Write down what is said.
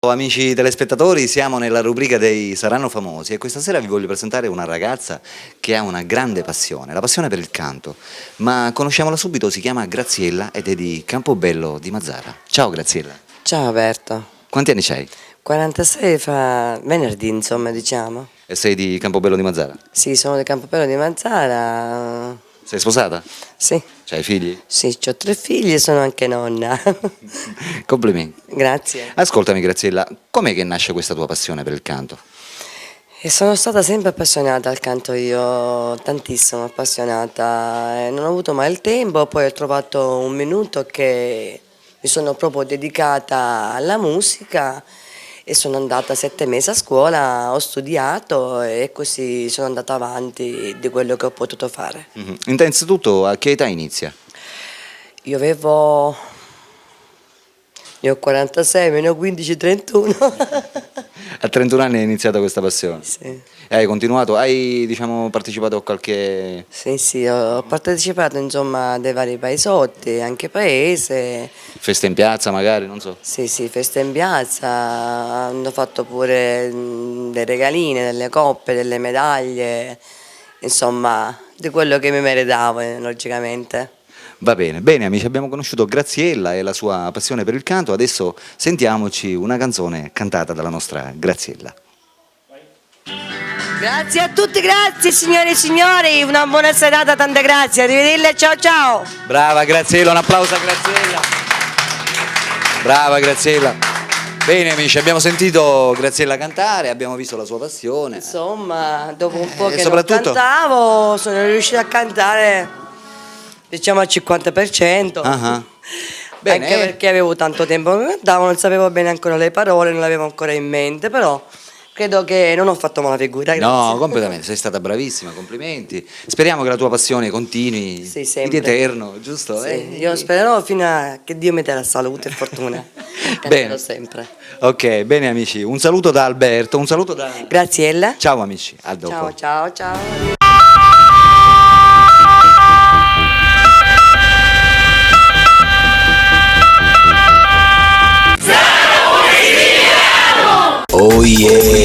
Amici telespettatori, siamo nella rubrica dei Saranno Famosi e questa sera vi voglio presentare una ragazza che ha una grande passione, la passione per il canto, ma conosciamola subito, si chiama Graziella ed è di Campobello di Mazara. Ciao Graziella. Ciao Alberto, Quanti anni c'hai? 46 fa venerdì insomma diciamo. E sei di Campobello di Mazara? Sì, sono di Campobello di Mazzara. Sei sposata? Sì, C'hai figli? sì, ho 3 figli e sono anche nonna. Complimenti. Grazie. Ascoltami Graziella, com'è che nasce questa tua passione per il canto? E sono stata sempre appassionata al canto io, tantissimo appassionata, e non ho avuto mai il tempo, poi ho trovato un minuto che mi sono proprio dedicata alla musica e sono andata 7 mesi a scuola, ho studiato e così sono andata avanti di quello che ho potuto fare. Innanzitutto, a che età inizia? Io ne ho 46, meno 15, 31. A 31 anni hai iniziato questa passione? Sì. Hai continuato? Hai, partecipato a qualche... Sì, sì, ho partecipato insomma a dei vari paesotti, anche paese. festa in piazza magari, non so. Sì, sì, festa in piazza, hanno fatto pure dei regalini, delle coppe, delle medaglie, insomma, di quello che mi meritavo, logicamente. Va bene, bene amici, abbiamo conosciuto Graziella e la sua passione per il canto, adesso sentiamoci una canzone cantata dalla nostra Graziella. Grazie a tutti, grazie signore e signori, una buona serata, tante grazie, arrivederci, ciao ciao. Brava Graziella, un applauso a Graziella. Brava Graziella. Bene amici, abbiamo sentito Graziella cantare, abbiamo visto la sua passione. Insomma, dopo un po' che non soprattutto- cantavo, sono riuscita a cantare, diciamo al 50%. Ah, bene. Anche perché avevo tanto tempo che non cantavo, non sapevo bene ancora le parole, non le avevo ancora in mente, però credo che non ho fatto male figura, grazie. No, completamente, sei stata bravissima, complimenti. Speriamo che la tua passione continui Sì, di sempre. eterno, giusto? Sì, io spero fino a che Dio mi dia salute e fortuna. Bene. Canterò sempre. Ok, bene amici, un saluto da Alberto, un saluto da... Graziella. Ciao amici, a dopo. Ciao, ciao, ciao. Oh yeah.